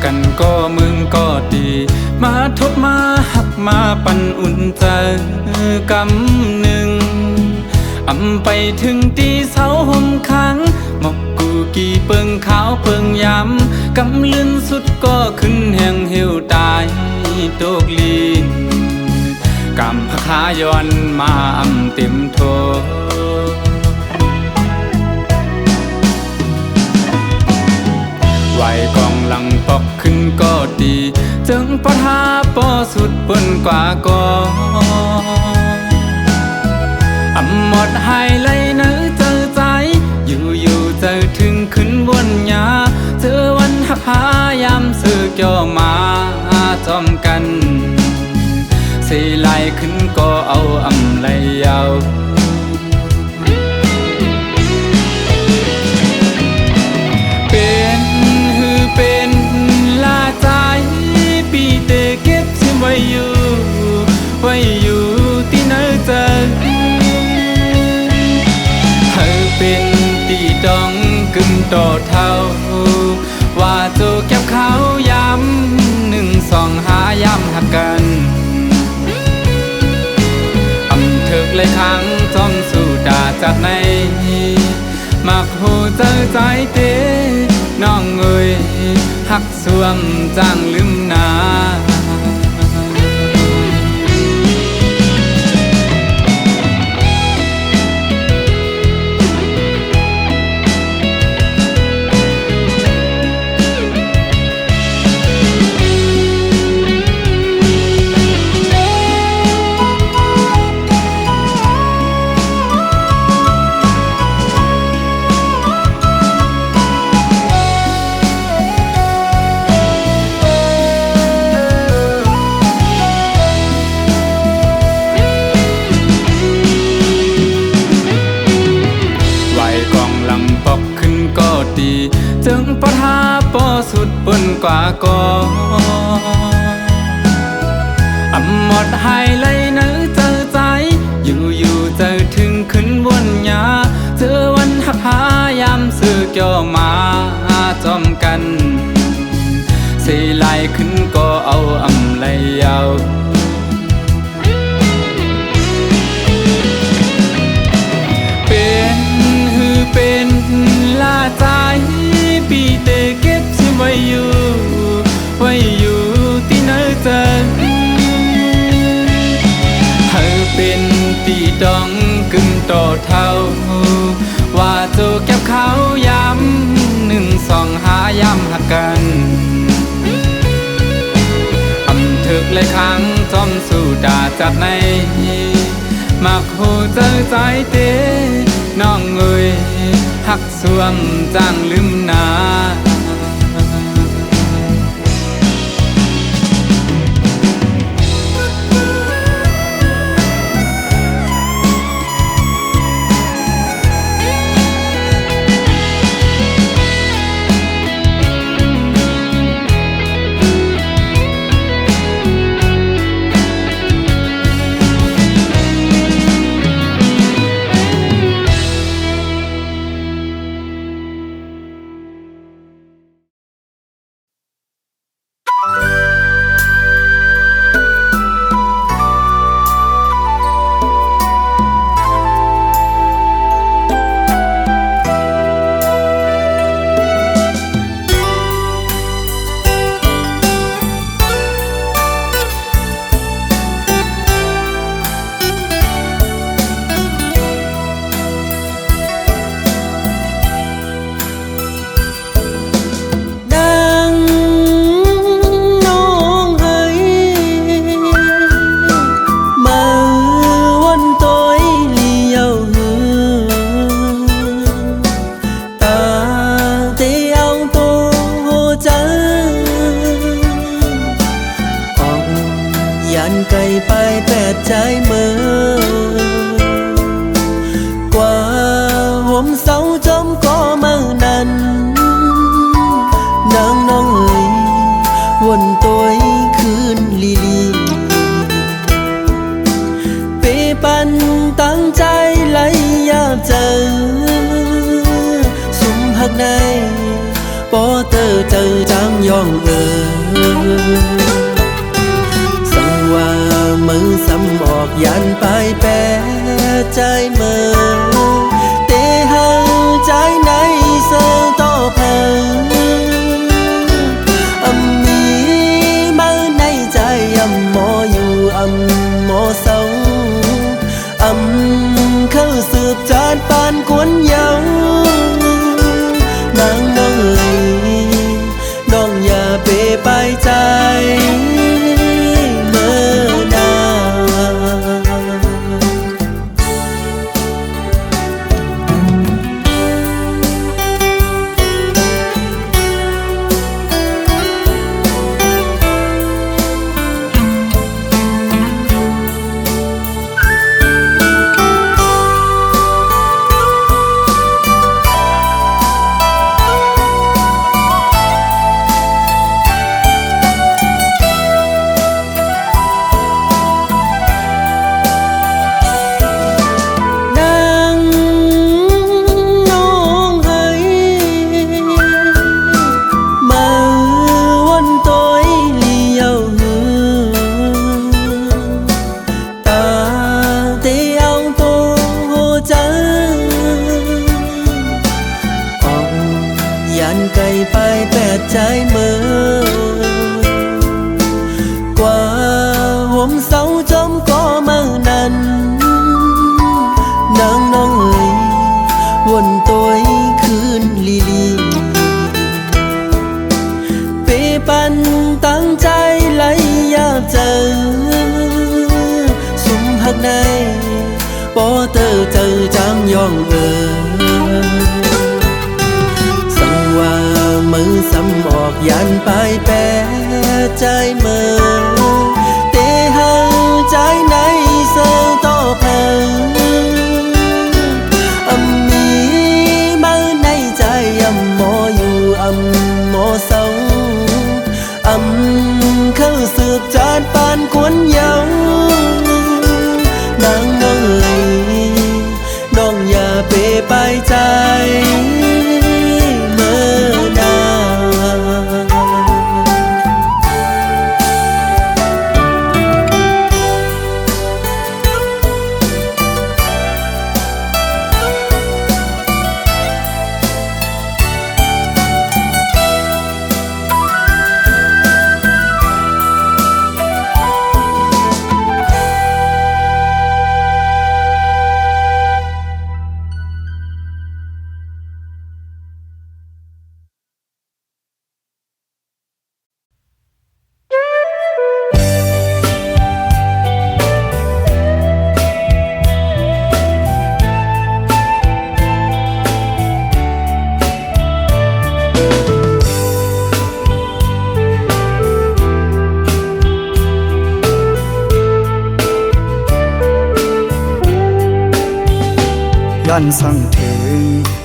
กันก็มึงก็ดีมาทบมาหักมาปั่นอุ่นใจกำหนึ่งไปถึงตีเสาห่มค้างหมอกกูกี่เปิงขาวเปิงย้ำกำลื่นสุดก็ขึ้นแห่งเหี่ยวตายโตกลีนกำพะขาย้อนมาเต็มโทไหวกองหลังปอกขึ้นก็ดีจึงปะทาปอสุดเปิ้นกว่าก็หมดหายเลยเนื้อเจอใจอยู่เจอถึงขึ้นบนหญ้าเจอวันหักหายามเสือเกี่ยวมาจอมกันสีไหลขึ้นก็เอาไหลยาวเป็นหือเป็นลาใจปีเตเก็บชิมไว้อยู่ที่เนื้อเจอเป็นตีดองกึ่งต่อเท่าว่าโจเก็บเขาย้ำ1 2 5ย้ำหักกันเถิกเลยครั้งจอมสู่ด่าจากในมักหูเจอใจเตน้องเอ่ยหักสวมจางลืมนาจึงปะทาปอสุดเปิ้นกว่าก็หมดหายเลยเนื้อเจอใจอยู่เจอถึงขึ้นบนหญ้าเจอวันหักหายามเสือเกี่ยวมาจอมกันสีไหลขึ้นก็เอาไหลยาวเป็นหือเป็นลาใจปีเตเก็บชิมไว้อยู่ที่เนื้อเจอเป็นตีดองกึ่งต่อเท่าว่าโจเก็บเขาย้ำ1 2 5ย้ำหักกันเถิกเลยครั้งจอมสู่ด่าจากในมักหูเจอใจเตน้องเอ่ยหักสวมจางลืมนา ยองสังว่ามือซ้ำออกยันไปแปรใจเมื่อเตหังใจในเสือต่อเพิ่งมีมือในใจหมออยู่หมอเศร้าเข้าสืบจานปานกวนเยานางน้องน้องอย่าเปไปใจเมื่อนา ใจเมื่อกว่าห่มเสาจมก็เมื่อนั้นนางน้องวนตัวคืนลีเปปันตั้งใจไหลอยากเจอสุมหักในปอเตอเจอจางยองว่ามือซ้ำออกยันไปแปรใจเมื่อเตหังใจในเสือต่อเพิ่งมีมือในใจหมออยู่หมอเศร้าเข้าสืบจานปานกวนเยาวนางน้องอย่าเปไปใจย้อนสั่งถึง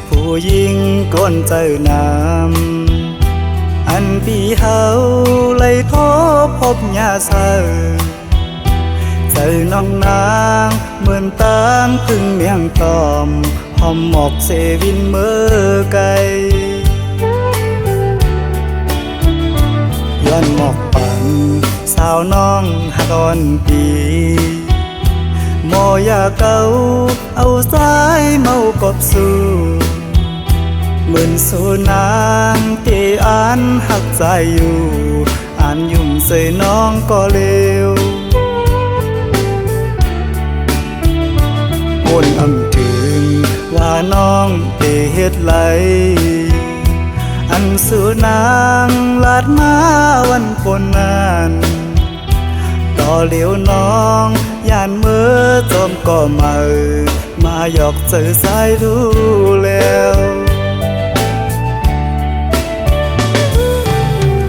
ผู้หญิงก้นเจอน้ำอันปีเฮาเลยขอพบยาเสาเจอน้องนางเหมือนตามพึ่งเมียงตอมหอมหมอกเสวินเมื่อไกลย้อนหมอกปันสาวน้องหักอ่อนปีหมอยาเก่าเอาสายเมากบสู่เหมือนสูนางที่อ่านหักใจอยู่อ่านยุ่มใส่น้องก็เลววนถึงว่าน้องเตเฮ็ดไหลอันสูนางลาดมาวันปนนั้นต่อเหลียวน้องยานเมื่อจมก็มาหยอกเจอสายดูแล้ว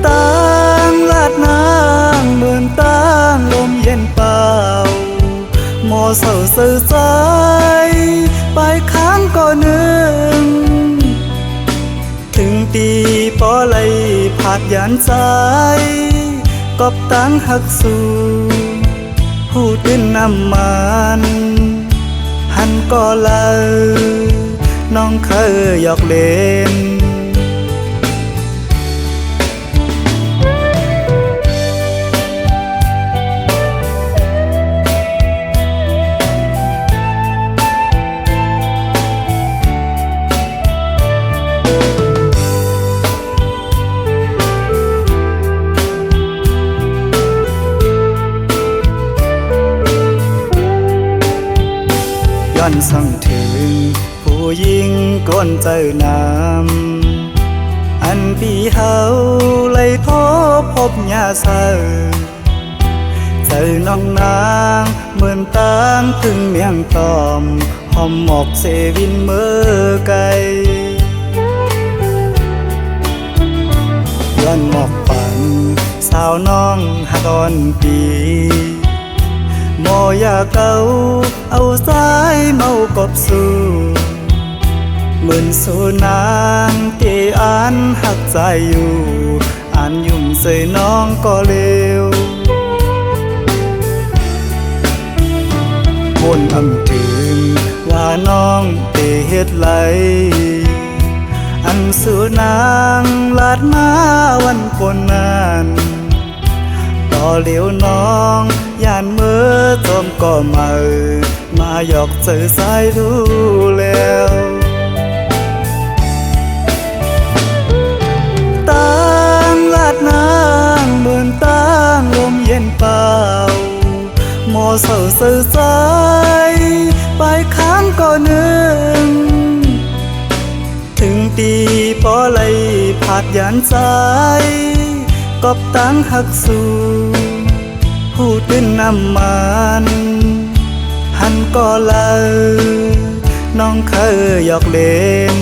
ตั้งลาดนางเหมือนตั้งลมเย็นเปล่าหมอเศร้าเสื่อใจไปค้างก็นึงถึงตีปอไหลผาดยานใจกบตั้งหักสู่ผู้ตื่นน้ำมันหันก็เลยน้องเคยหยอกเล่น ย้อนสั่งถึงผู้หญิงก้นเจอนำอันปีเฮาเลยโทบพบยาเศร้าเจอน้องนางเหมือนตางถึงเมียงตอมหอมหมอกเซวินเมื่อไกลย้อนหมอกฝันสาวน้องหาตอนปีบ่อยากเอาสายเมากบสู่เหมือนสู่นางที่อ่านหักใจอยู่อ่านยุ่มใส่น้องก็เร็ววนอำถึงว่าน้องเตเฮ็ดไหลอันสู่นางลาดมาวันปนนานต่อเหลียวน้องย่านเมื่อจอมก็มาหยอกเจอสายรู้แล้วตั้งลาดนางเหมือนตั้งลมเย็นเปล่าหมอเศร้าเสื่อใจไปค้างก็นึงถึงตีปอไหลผาดยานใจกอบตั้งหักสู่พูดเป็นน้ำมันหันก็เลยน้องเคยหยอกเล่น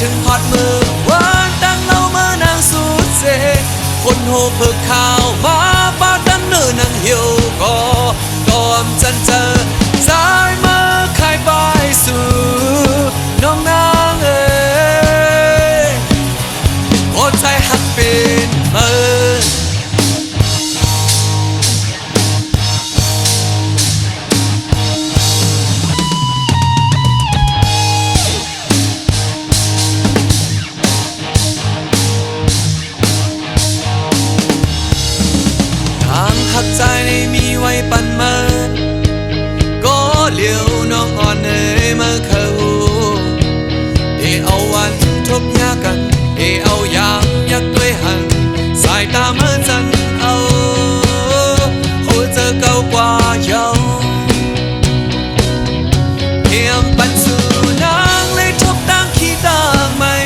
ถึงฮอดมือวานดังเล่าเมื่อนางสุดเสคนโหเพิกข่าวมาบ้าดังเนื้อนางเหี่ยวก็อมจันเจอสายมาขายบายสู่น้องนางเอ๋ยโคตรใจหักเป็นเมินหักใจในมีไว้ปันมาก็เหลียวน้องอ่อนเอ๋ยมาเข้าเอาวันทบยากันเอายามยักด้วยหันสายตาเมื่อจันเอาหัวเจอเก่ากว่าเยาเทียมปันสู่นางเลยทบดังขี้ต่างไม่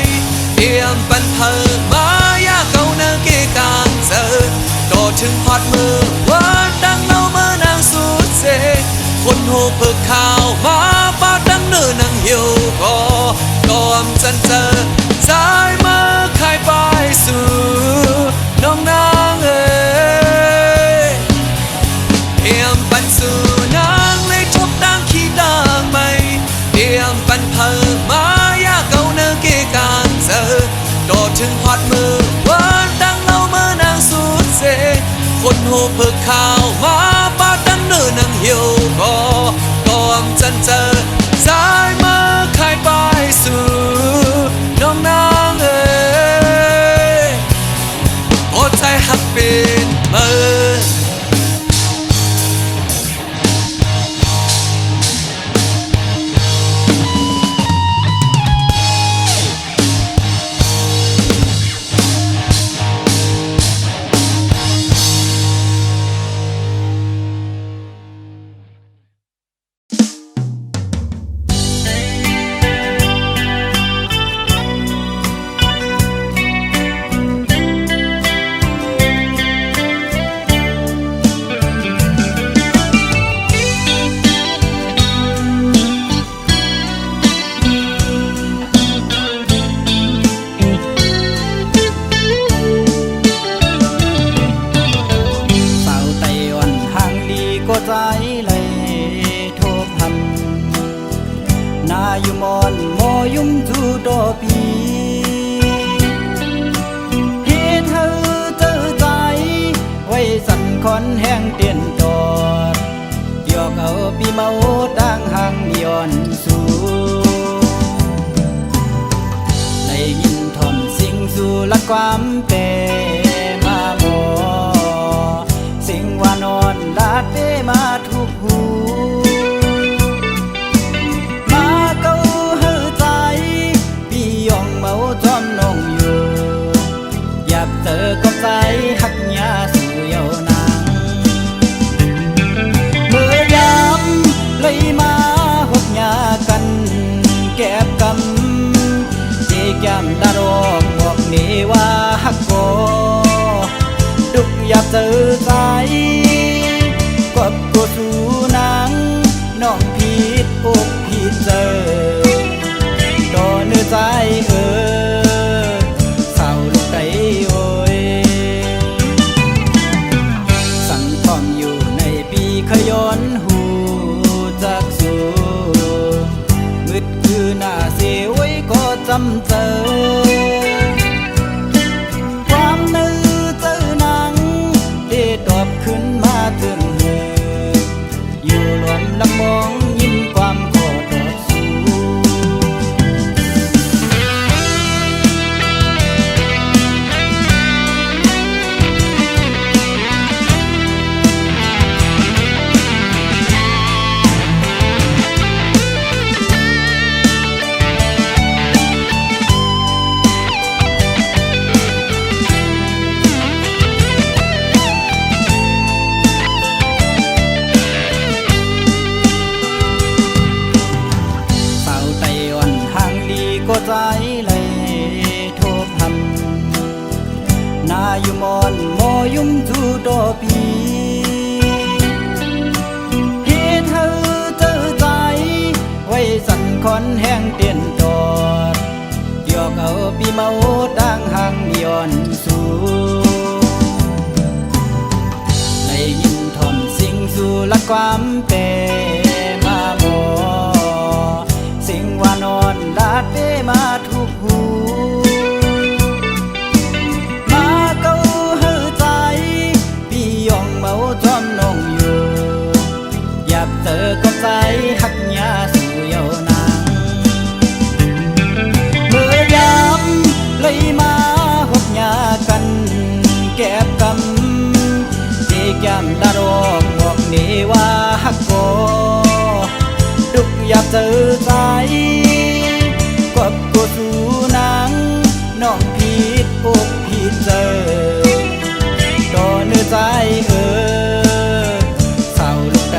เทียมปันเพิ่มมายาเก่าเนื้อเกกางเจอก็ถึงฮอดมือวานดังเล่าเมื่อนางสุดเสคนโหเพิกข่าวมาบ้าดังเนื้อนางเหี่ยวก็อมจันเจอสายมาขายบายสู่น้องนางเอ๋ยเทียมปันสู่นางเลยทบดังขี้ต่างไม่เทียมปันเพิ่มมายาเก่าเนื้อเกกางเจอก็ถึงฮอดมือวานดังเล่าเมื่อนางสุดเสคนโหเพิกข่าวมาบ้าดังเนื้อนางเหี่ยวก็ อมจันเจอสายมาขายไปสู่น้องนางเอ๋ยโอ้ใจหักเป็นเมื่อใจเลยโทบหันนาอยู่มอนโมยุ่มจูโดปีเฮ็ดเธอเจอใจไว้สั่นคอนแห้งเตียนจอดเกี่ยวเอาปีเมาดังห่างย้อนสู่ได้ยินทอมสิ่งสู่ละความเป็นมาหมอสิ่งว่านอนลาดเดมาทุกหูมาเก้าเฮือใจพี่ยองเมาจอมน้องอยู่อยากเจอกับใจหักยาสู่เยาวนางเมื่อยามเลยมาหกยากันแก็บกำเจแก้มดารอกบอกนี่ว่าหักโกดุกอยากเจอใจกบกูสู่นางน้องผิดอกผิดเจอโดนเนื้อใจเศร้าลูกใจโอยสั่งทอมอยู่ในปีขย้อนหูจากสู่มืดคือหน้าเสียไว้ก็จำเจอตอบขึ้นมาถึงหืออยู่รวมลำมองยิ้มความขอตอบสู้ใจเลยโทบหันนาอยู่มอนโมยุ่มจูโดปีเฮ็ดเธอเจอใจไว้สั่นคอนแห้งเตียนจอดเกี่ยวเอาปีเมาดังห่างย้อนสู่ได้ยินทอมสิ่งสู่ละความเป็นมาหมอสิ่งว่านอนลาดเดมาทุกหูมาเก้าเฮือใจพี่ยองเมาจอมน้องอยู่อยากเจอกับใจหักยาสู่เยาวนางเมื่อยามเลยมาหกยากันแก็บกำเจแก้มดารอกบอกนี่ว่าหักโกดุกอยากเจอใจกบกูสู่นางน้องผิดอกผิดเจอโดนเนื้อใจเศร้าลูกใจ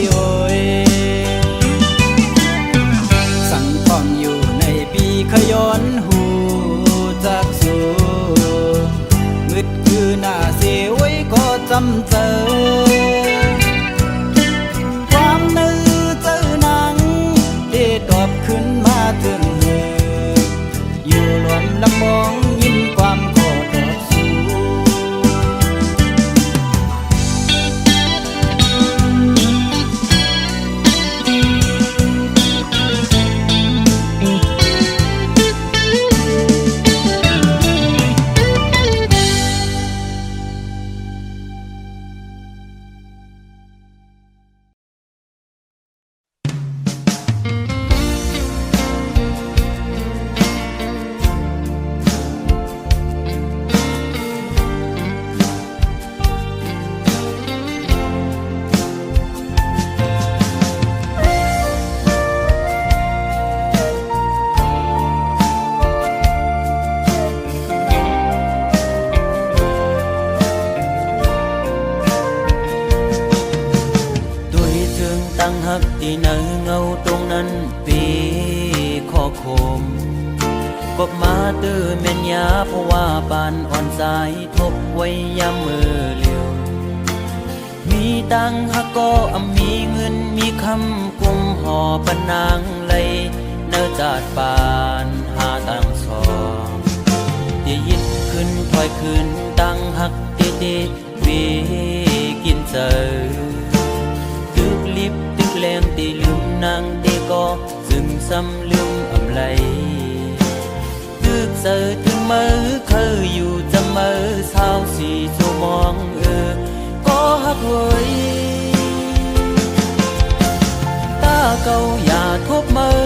โอยสั่งทอมอยู่ในปีขย้อนหูจากสู่มืดคือหน้าเสียไว้ก็จำเจอตอบขึ้นมาถึงหืออยู่รวมลำมองยิ้มความขอตอบสู้ หักที่เนอเงาตรงนั้นปีข้อคมกบมาตื้อแม่นยาเพราะว่าปานอ่อนสายทบไว้ยามมือเลียวมีตังหักก็มีเงินมีคำกุมห่อปนนางเลยเนอจาดปานหาตังสองเดี๋ยวยิดขึ้นถอยขึ้นตังหักเตวีกินเจอตึกลิบตึกแรงตีลืมนางตีก็ซึมซ้ำลืมอำไลตึกเจอถึงมือเคยอยู่จะมือสาวสีชั่วมองก็หักเว้ยตาเก่าอย่าทบมือ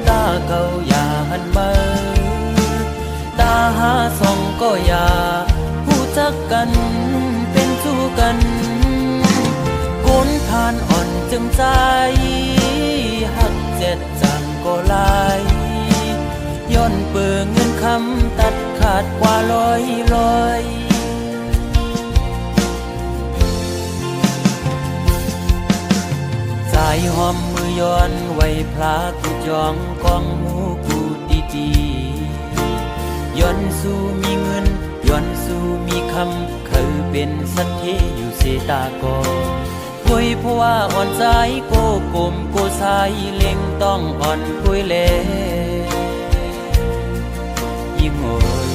ตาเก่าอย่าหันมือตาหาส่องก็อย่าผู้จักกันเป็นสู้กันโกนทานอ่อนจึงใจหักเจ็ดจังก็ลายย้อนเปื่อเงินคำตัดขาดกว่าลอยสายหอมมือย้อนไว้พระกูจองกองหูกูดีย้อนสู้มีเงินย้อนสู้มีคำเคยเป็นสัตย์ที่อยู่เสตากอคุยเพราะว่าอ่อนใจโกกลมโกสายเล็งต้องอ่อนคุยเล่ยิ่งโอย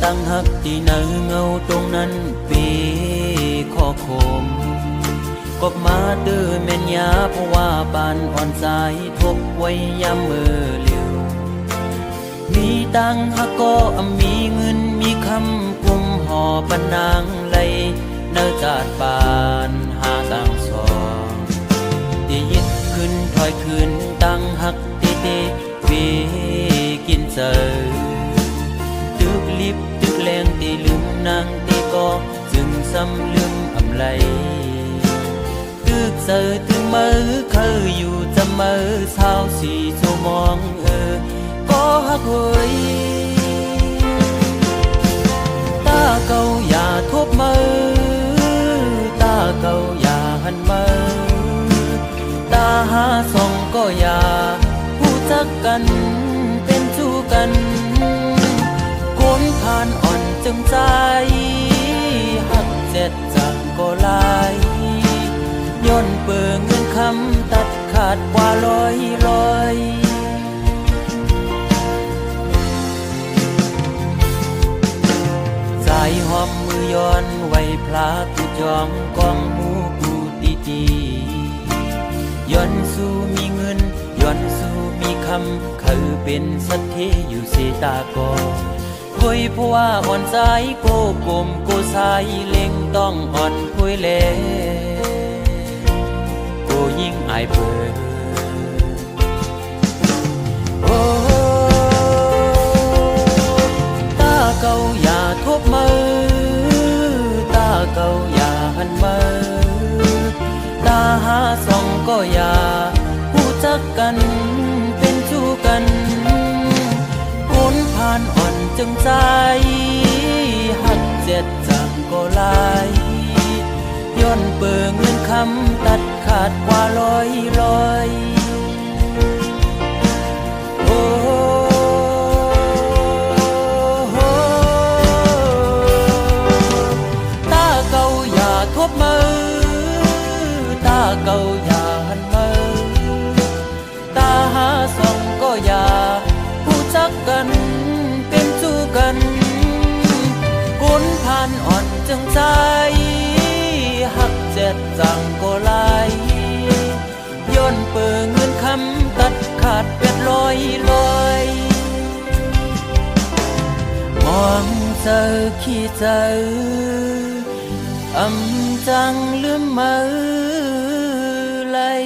ตั้งหักที่เนอเงาตรงนั้นปีข้อคมกบมาตื้อแม่นยาเพราะว่าปานอ่อนสายทบไว้ยามมือเลียวมีตังหักก็มีเงินมีคำกุมห่อปนนางเลยเนอจาดปานหาตังสองที่ยิดขึ้นถอยขึ้นตังหักเตวีกินเจอตึกลิบตึกแรงตีลืมนางตีก็จึงซ้ำลืมอำไลตึกเจอถึงมือเคยอยู่จะมือสาวสีชั่วมองก็หักเว้ยตาเก่าอย่าทบมือตาเก่าอย่าหันมือตาหาส่องก็อย่าผู้จักกันเป็นสู้กันคนผ่านอ่อนจึงใจหักเจ็ดจังก็ลายย้อนเปื่อเงินคำตัดขาดกว่าลอยสายหอมมือย้อนไว้พระกูจองกองหูกูดีย้อนสู้มีเงินย้อนสู้มีคำเคยเป็นสัตย์ที่อยู่เสตากอคุยเพราะว่าอ่อนใจโกกลมโกสายเล็งต้องอ่อนคุยเล่โกยิ่งอายเปิดโอ้ตาเก่าอย่าทบมือตาเก่าอย่าหันมือตาหาส่องก็อย่าผู้จักกันเป็นสู้กันคนผ่านอ่อนจึงใจหักเจ็ดจังก็ลายย้อนเปื่อเงินคำตัดขาดกว่าลอยโอ้ตาเก่าอย่าทบมือตาเก่าอย่าหันมือตาหาส่องก็อย่าผู้จักกันเป็นสู้กันคนผ่านอ่อนจึงใจหักเจ็ดจังก็ลายย้อนเปื่อเงินคำตัดขาดเป็ดลอยมองเจอขี้เจอจังลืมมือไหล ผั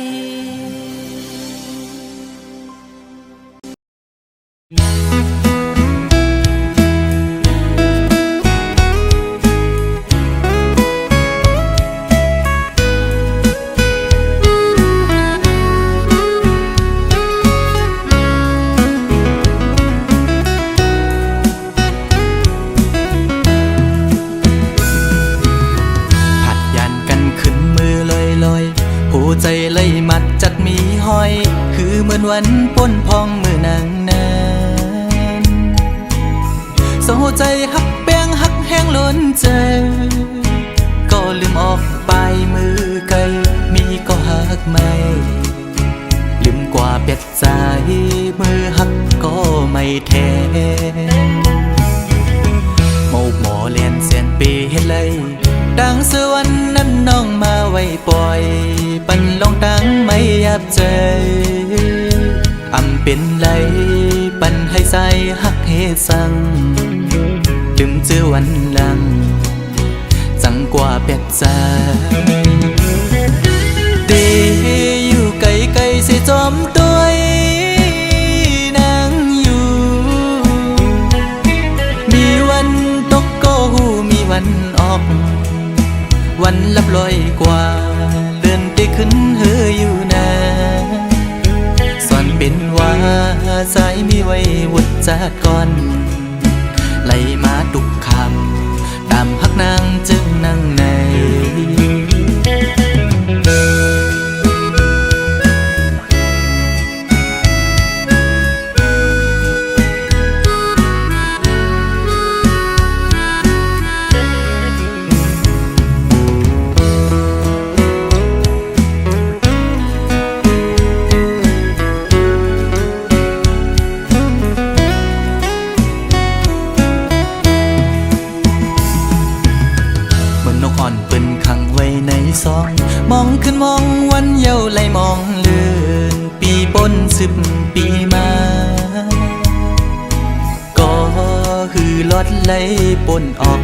ดยันกันขึ้นมือลอยๆหัวใจเลยมัดจัดมีห้อย คือเหมือนวันป้นพองมือนางนั้นโซใจหักแป้งหักแห้งล้นใจ ก็ลืมออกไปมือไกลมีก็หักไม่ลืมกว่าเป็ดใจมือหักก็ไม่แทนโมกหมอเลียนเสียนปีเฮ็ดเลยดังสวรรค์นั้นน้องมาไว้ปล่อยปันลองตั้งไม่ยับใจอำเป็นไรปันให้ใส่หักเฮสังลืมเจอวันหลังจังกว่าเป็ดใจเดอยู่ไกลไกลสิจอมตัวนางอยู่มีวันตกก็หูมีวันออกวันลับลอยกว่าเดินไปขึ้นเฮออยู่นะสอนเป็นว่าสายมีไว้วุดจากก่อนไล่มาทุกคำตามหักนางจึงนั่งในมองขึ้นมองวันเยาว์ไหลมองเลื่อนปีปน10 ปีมาก็คือลอดไหลปนออก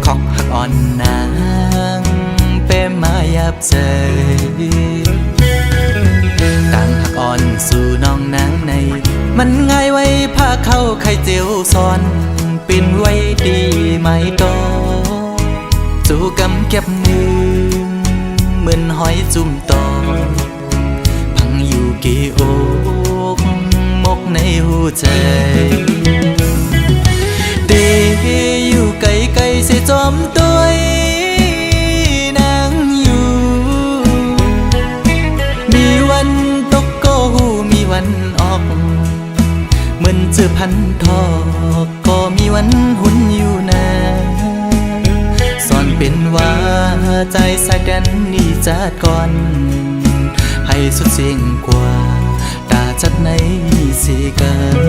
ขอกหักอ่อนนางเป้มายับใจต่างหักอ่อนสู่น้องนางในมันง่ายไว้พาเข้าไข่เจียวซ้อนเป็นไว้ดีไหมตอจูกำเก็บมือเหมือนหอยจุ่มตอพังอยู่กี่อกมกในหัวใจเดอยู่ไกลไกลเสียจอมตัวนางอยู่มีวันตกก็หูมีวันออกเหมือนเจอพันทอกก็มีวันหุ่นอยู่นะสอนเป็นว่าใจสายกันนี่จัดก่อนให้สุดเสียงกว่าตาจัดในสิกัน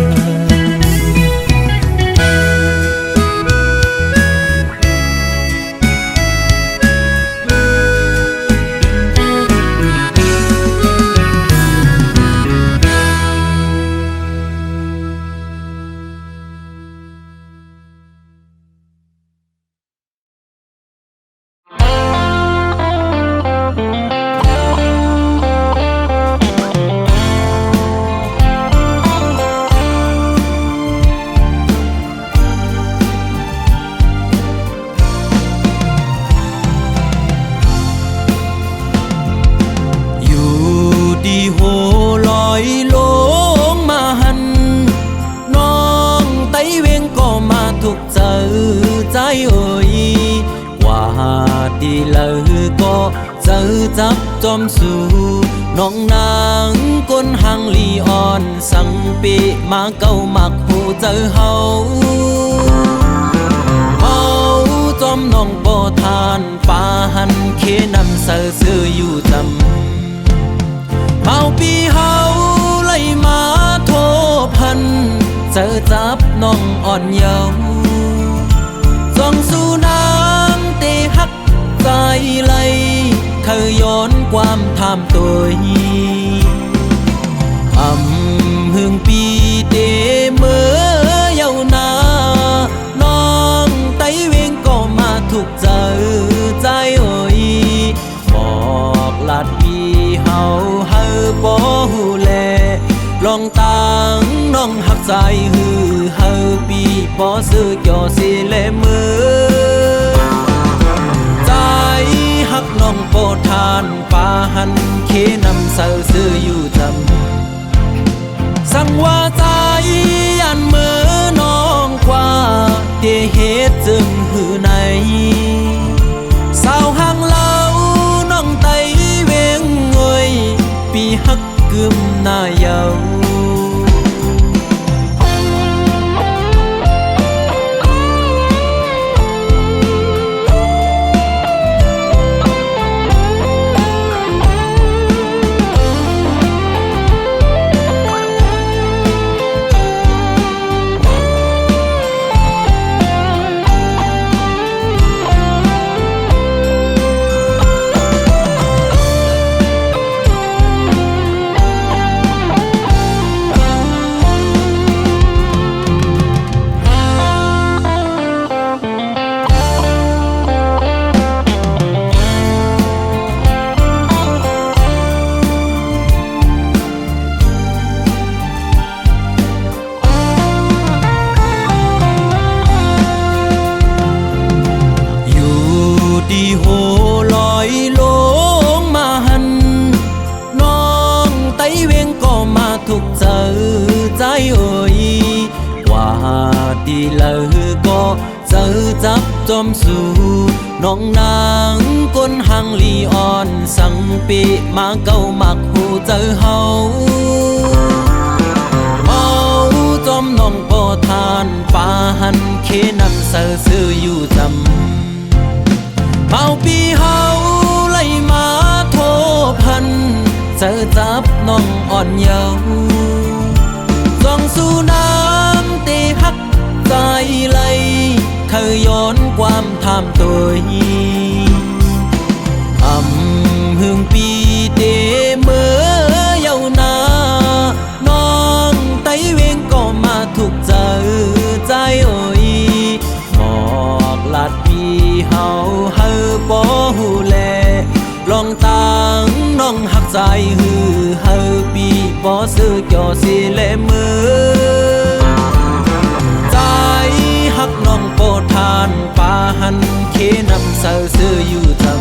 ดีเลยก็เจอจับจอมสู่น้องนางก้นหังลีอ่อนสังปีมาเก้ามักผู้เจอเฮาจอมน้องบ่ทานป่าหันเคนำเสือซื้ออยู่จำเมาปีเฮาไล่มาโทพันเจอจับน้องอ่อนเยาว์ส่องสู่นางเตหักใจไหลเคยย้อนความทำตัวหึงปีเตเมื่อเยาว์นาน้องไต้เวงก็มาถูกใจโอ้ยบอกลาดปี บ่ซื้อจอสิเลมือใจฮักน้องโปรดทานปาหันเคนำเสาซื้ออยู่จำสั่งว่าใจยันมือน้องกว่าเตเหตุจึงหือในสาวห่างเล่าน้องไตเวงเงยปีฮักกึมหน้าเยาดีโหลอยลงมาหันน้องไตเวงก็มาทุกเจอใจเอ่ยว่าดีเลยก็เจอจับจอมสู่น้องนางก้นหังลีอ่อนสังปีมาเก้ามักหูเจอเฮาเมาจอมน้องบ่ทานปาหันเคนำเสือซื้ออยู่จำเมาปีเฮาไล่มาโทพันเจอจับน้องอ่อนเยาว์ส่องสู่น้ำตีฮักใจไหลเคยย้อนความทำตัวหึงปีเดเมื่อเยาวนานน้องไตเวงก็มาถูกเจอใจเอ่ยบอกลาดปีเฮาเฮาบ่ฮู้แลลองตังน้องหักใจฮือเฮาปีบ่ซื้อจอสิเลมือใจฮักน้องโปรดทานปาหันเคนำเสาซื้ออยู่จำ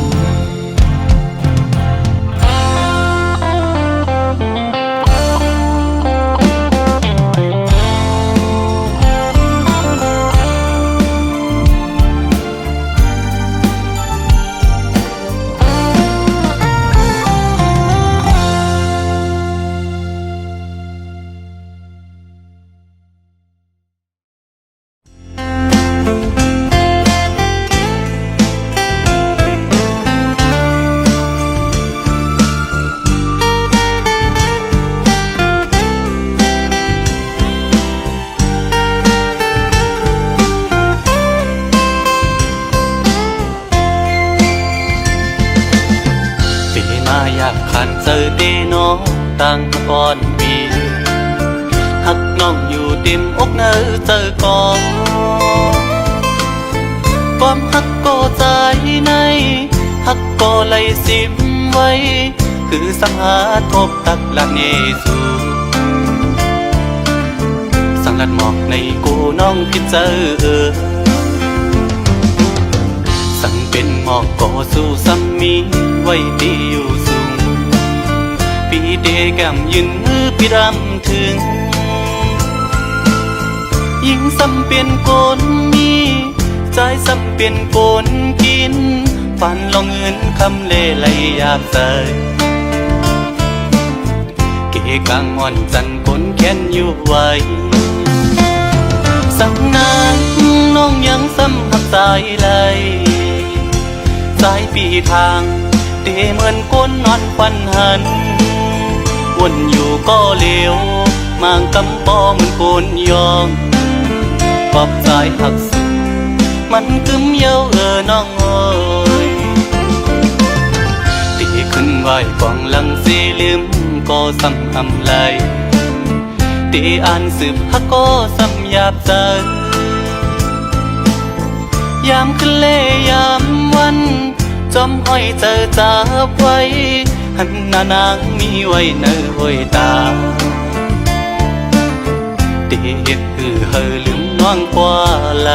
อยากขันเจอเดน้องตั้งก่อนปีหักน้องอยู่เต็มอกเนอเจอก่อนความหักก็ใจในหักก็ไหลสิมไว้คือสังหาทบตักลักเนสูสังลัดหมอกในกูน้องพิเจอสั่งเป็นหมอกก็สู้ซ้ำมีไว้ดีอยู่สูงปีเดแก้มยืนมือพี่รำถึงยิ่งซ้ำเป็นโกนมีใจซ้ำเป็นโกนกินฝันลองเงินคำเล่ไหลอยากใส่เกกังอ่อนจันคนแค้นอยู่ไว้สั่งนางน้องยังซ้ำหักใจไหลสายปีทางเตเหมือนก้นนอนควันหันวนอยู่ก็เลวมางกำปอเหมือนโกนยองปอบสายหักสุดมันกึมเย้าน้องเอ้ยตีขึ้นไหวกองลังเสลืมก็ซ้ำอำไหลตีอ่านสืบฮักก็ซ้ำหยาบใจยามคืนเล่ยามวันจอมอ้อยเจอจับไว้หันหน้านางมีไว้เนื้อห้อยตาเด็กคือเฮอลืม น้องกว่าไหล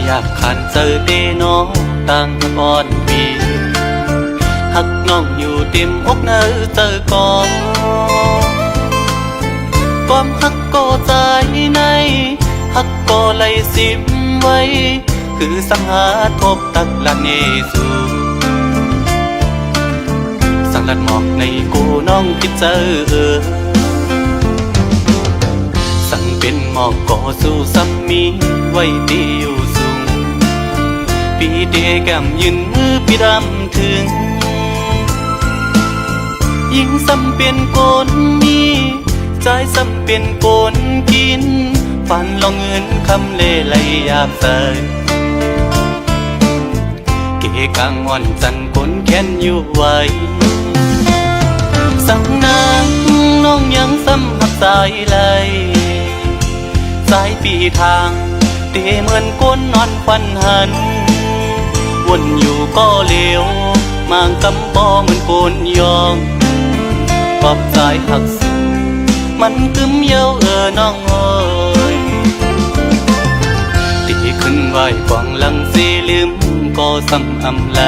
อยากขันเจอเดน้องต่างก่อนปีหักน้องอยู่เต็มอกเนอเจอก่อนความหักก็ใจในหักก็ไหลสิบไว้คือสังหาทบตักละเนสูสังลัดหมอกในกูน้องคิดเจอสั่งเป็นหมอกก็สู้ซ้ำมีไว้ตีอยู่สูงปีเดแก้มยืนมือปีดำถึงยิ่งซ้ำเป็นคนมีใจซ้ำเป็นคนกินฝันลองเงินคำเล่ไหลอยากใส่เกกางอ่อนจันคนแค้นอยู่ไว้สั่งนางน้องยังซ้ำหักสายไหลสายปีทางเตเหมือนก้นนอนควันหันวนอยู่ก็เลวมางกำปอเหมือนโกนยองปอบสายหักสูมันกึมเย้าน้องเอ้ยตีขึ้นไหวกวางหลังสีลืมก็ซ้ำอำไหล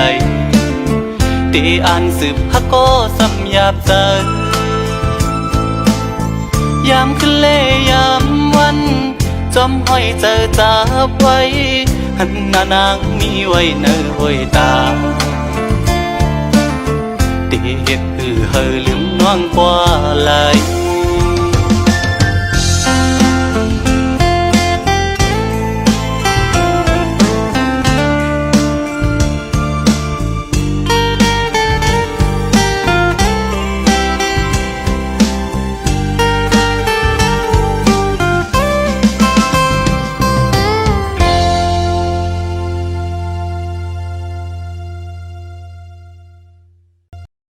ตีอ่านสืบฮักก็ซ้ำหยาบใจยามขึ้นเล่ยามวันจอมห้อยเจอจับไว้หันหน้านางมีไว้เนอห้อยตาตีเฮ็ดเฮอลืมน้องกว่าไหล